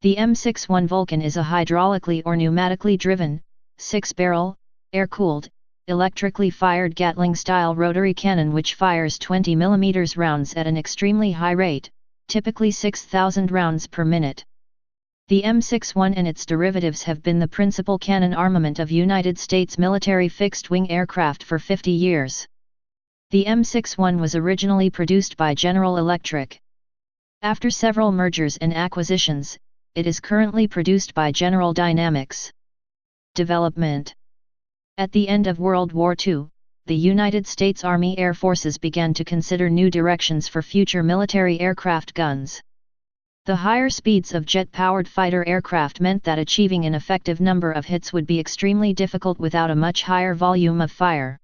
The M61 Vulcan is a hydraulically or pneumatically driven, 6-barrel, air-cooled, electrically fired Gatling-style rotary cannon which fires 20 mm rounds at an extremely high rate, typically 6,000 rounds per minute. The M61 and its derivatives have been the principal cannon armament of United States military fixed-wing aircraft for 50 years. The M61 was originally produced by General Electric. After several mergers and acquisitions, it is currently produced by General Dynamics. Development. At the end of World War II, the United States Army Air Forces began to consider new directions for future military aircraft guns. The higher speeds of jet-powered fighter aircraft meant that achieving an effective number of hits would be extremely difficult without a much higher volume of fire.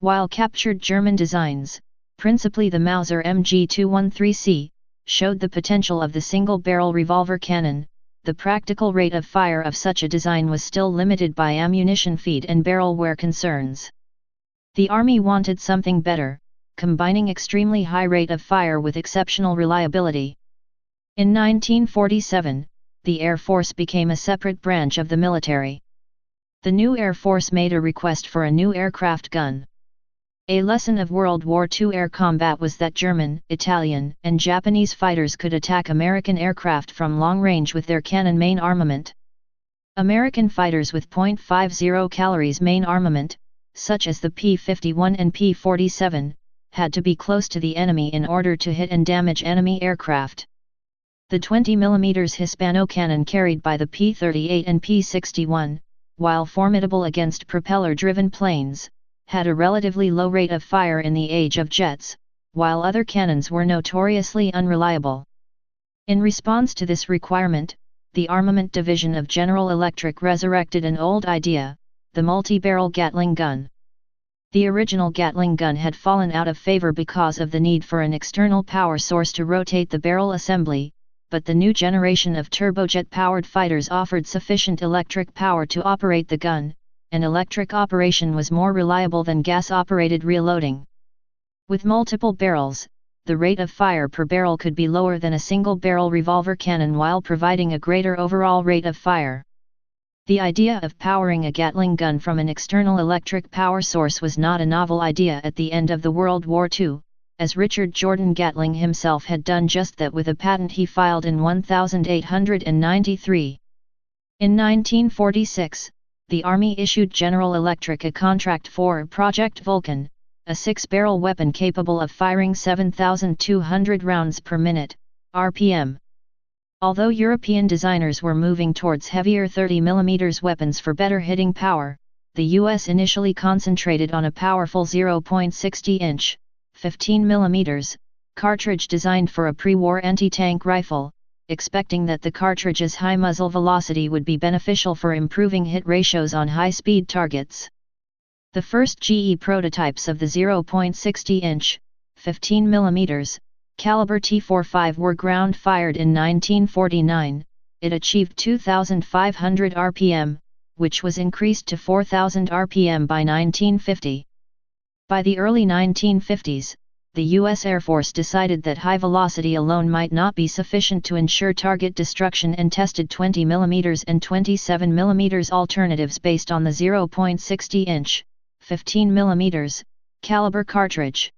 While captured German designs, principally the Mauser MG213C, showed the potential of the single-barrel revolver cannon, the practical rate of fire of such a design was still limited by ammunition feed and barrel wear concerns. The Army wanted something better, combining extremely high rate of fire with exceptional reliability. In 1947, the Air Force became a separate branch of the military. The new Air Force made a request for a new aircraft gun. A lesson of World War II air combat was that German, Italian, and Japanese fighters could attack American aircraft from long range with their cannon main armament. American fighters with .50 calories main armament, such as the P-51 and P-47, had to be close to the enemy in order to hit and damage enemy aircraft. The 20 mm Hispano cannon carried by the P-38 and P-61, while formidable against propeller-driven planes, had a relatively low rate of fire in the age of jets, while other cannons were notoriously unreliable. In response to this requirement, the Armament Division of General Electric resurrected an old idea, the multi-barrel Gatling gun. The original Gatling gun had fallen out of favor because of the need for an external power source to rotate the barrel assembly, but the new generation of turbojet-powered fighters offered sufficient electric power to operate the gun, and electric operation was more reliable than gas-operated reloading. With multiple barrels, the rate of fire per barrel could be lower than a single-barrel revolver cannon while providing a greater overall rate of fire. The idea of powering a Gatling gun from an external electric power source was not a novel idea at the end of the World War II, as Richard Jordan Gatling himself had done just that with a patent he filed in 1893. In 1946, the Army issued General Electric a contract for Project Vulcan, a 6-barrel weapon capable of firing 7,200 rounds per minute, RPM. Although European designers were moving towards heavier 30 mm weapons for better hitting power, the US initially concentrated on a powerful 0.60-inch, 15 mm, cartridge designed for a pre-war anti-tank rifle, expecting that the cartridge's high muzzle velocity would be beneficial for improving hit ratios on high-speed targets. The first GE prototypes of the 0.60-inch, 15 mm, caliber T-45 were ground-fired in 1949. It achieved 2,500 RPM, which was increased to 4,000 RPM by 1950. By the early 1950s, the U.S. Air Force decided that high velocity alone might not be sufficient to ensure target destruction and tested 20 mm and 27 mm alternatives based on the 0.60-inch, 15 mm, caliber cartridge.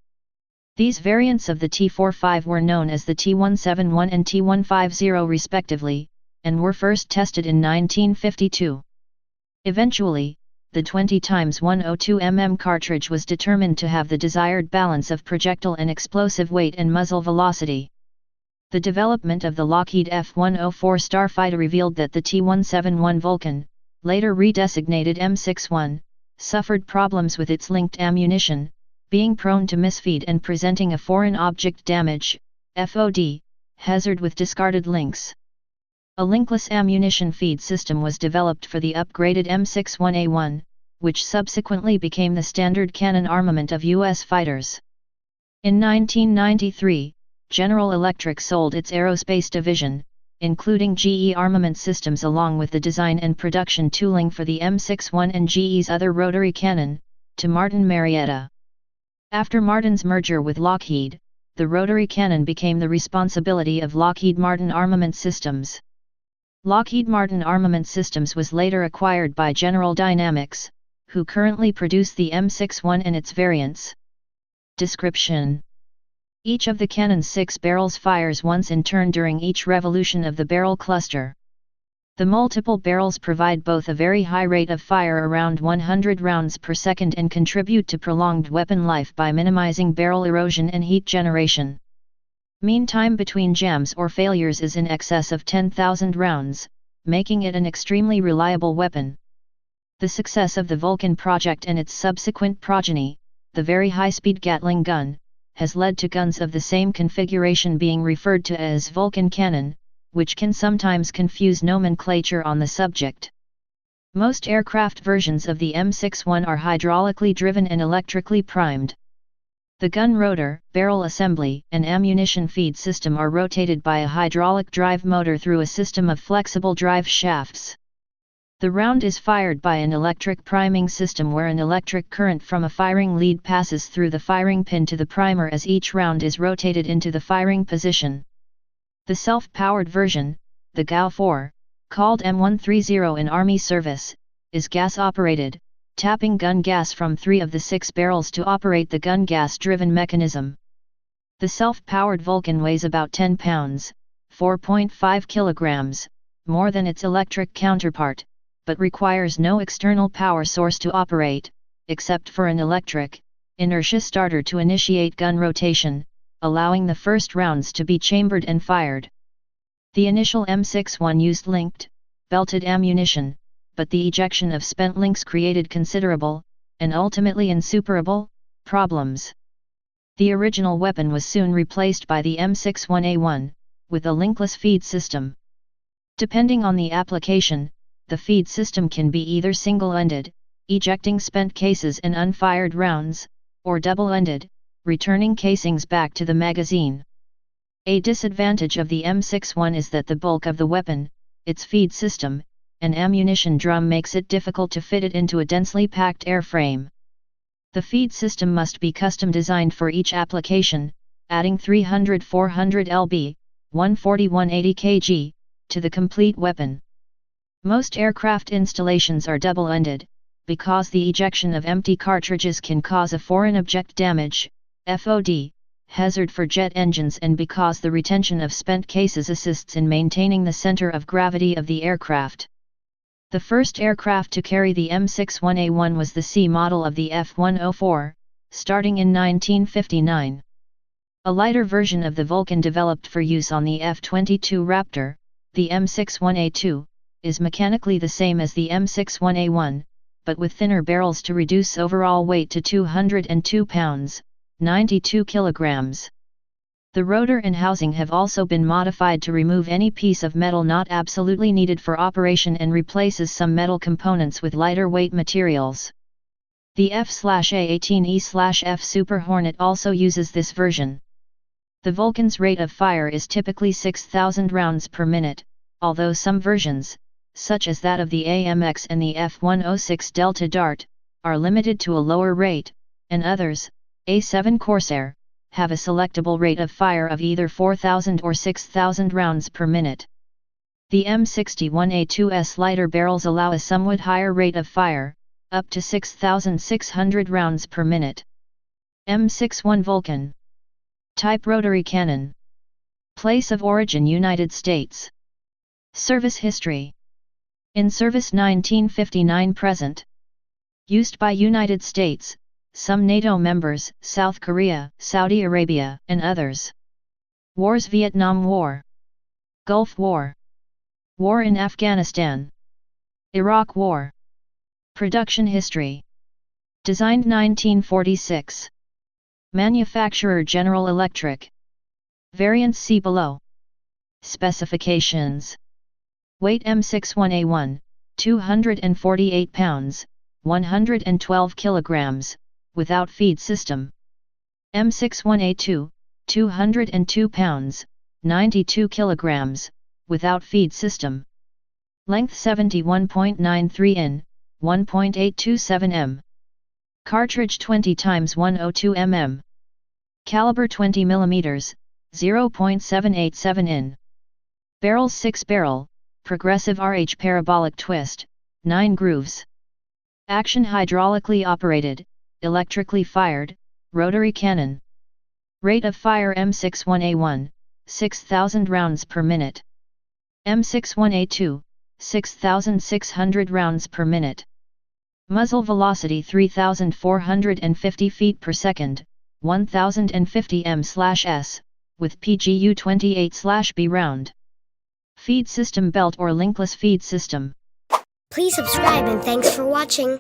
These variants of the T-45 were known as the T-171 and T-150 respectively, and were first tested in 1952. Eventually, the 20x102 mm cartridge was determined to have the desired balance of projectile and explosive weight and muzzle velocity. The development of the Lockheed F-104 Starfighter revealed that the T-171 Vulcan, later redesignated M61, suffered problems with its linked ammunition, being prone to misfeed and presenting a foreign object damage, FOD, hazard with discarded links. A linkless ammunition feed system was developed for the upgraded M61A1, which subsequently became the standard cannon armament of U.S. fighters. In 1993, General Electric sold its aerospace division, including GE Armament Systems along with the design and production tooling for the M61 and GE's other rotary cannon, to Martin Marietta. After Martin's merger with Lockheed, the rotary cannon became the responsibility of Lockheed Martin Armament Systems. Lockheed Martin Armament Systems was later acquired by General Dynamics, who currently produce the M61 and its variants. Description: each of the cannon's 6 barrels fires once in turn during each revolution of the barrel cluster. The multiple barrels provide both a very high rate of fire, around 100 rounds per second, and contribute to prolonged weapon life by minimizing barrel erosion and heat generation. Mean time between jams or failures is in excess of 10,000 rounds, making it an extremely reliable weapon. The success of the Vulcan project and its subsequent progeny, the very high-speed Gatling gun, has led to guns of the same configuration being referred to as Vulcan cannon, which can sometimes confuse nomenclature on the subject. Most aircraft versions of the M61 are hydraulically driven and electrically primed. The gun rotor, barrel assembly, and ammunition feed system are rotated by a hydraulic drive motor through a system of flexible drive shafts. The round is fired by an electric priming system where an electric current from a firing lead passes through the firing pin to the primer as each round is rotated into the firing position. The self-powered version, the GAU-4, called M130 in Army service, is gas-operated, tapping gun gas from 3 of the 6 barrels to operate the gun gas-driven mechanism. The self-powered Vulcan weighs about 10 pounds, 4.5 kilograms, more than its electric counterpart, but requires no external power source to operate, except for an electric inertia starter to initiate gun rotation, allowing the first rounds to be chambered and fired. The initial M61 used linked, belted ammunition, but the ejection of spent links created considerable, and ultimately insuperable, problems. The original weapon was soon replaced by the M61A1, with a linkless feed system. Depending on the application, the feed system can be either single-ended, ejecting spent cases and unfired rounds, or double-ended, returning casings back to the magazine. A disadvantage of the M61 is that the bulk of the weapon, its feed system, and ammunition drum makes it difficult to fit it into a densely packed airframe. The feed system must be custom designed for each application, adding 300-400 lb, 140-180 kg, to the complete weapon. Most aircraft installations are double-ended, because the ejection of empty cartridges can cause a foreign object damage, FOD, hazard for jet engines, and because the retention of spent cases assists in maintaining the center of gravity of the aircraft. The first aircraft to carry the M61A1 was the C model of the F-104, starting in 1959. A lighter version of the Vulcan developed for use on the F-22 Raptor, the M61A2, is mechanically the same as the M61A1, but with thinner barrels to reduce overall weight to 202 pounds, 92 kilograms. The rotor and housing have also been modified to remove any piece of metal not absolutely needed for operation and replaces some metal components with lighter weight materials. The F/A-18E/F Super Hornet also uses this version. The Vulcan's rate of fire is typically 6,000 rounds per minute, although some versions, such as that of the AMX and the F-106 Delta Dart, are limited to a lower rate, and others, A7 Corsair, have a selectable rate of fire of either 4,000 or 6,000 rounds per minute. The M61A2's lighter barrels allow a somewhat higher rate of fire, up to 6,600 rounds per minute. M61 Vulcan. Type rotary cannon. Place of origin United States. Service history. In service 1959 present. Used by United States, some NATO members, South Korea, Saudi Arabia, and others. Wars: Vietnam War, Gulf War, War in Afghanistan, Iraq War. Production history. Designed 1946. Manufacturer General Electric. Variants see below. Specifications. Weight M61A1, 248 pounds, 112 kilograms, without feed system. M61A2, 202 pounds, 92 kilograms, without feed system. Length 71.93 in, 1.827 m. Cartridge 20 x 102 mm. Caliber 20 mm, 0.787 in. Barrels 6 barrel, progressive RH parabolic twist, 9 grooves. Action hydraulically operated, electrically fired, rotary cannon. Rate of fire M61A1, 6,000 rounds per minute. M61A2, 6,600 rounds per minute. Muzzle velocity 3,450 feet per second, 1,050 m/s, with PGU 28/B round. Feed system belt or linkless feed system. Please subscribe and thanks for watching.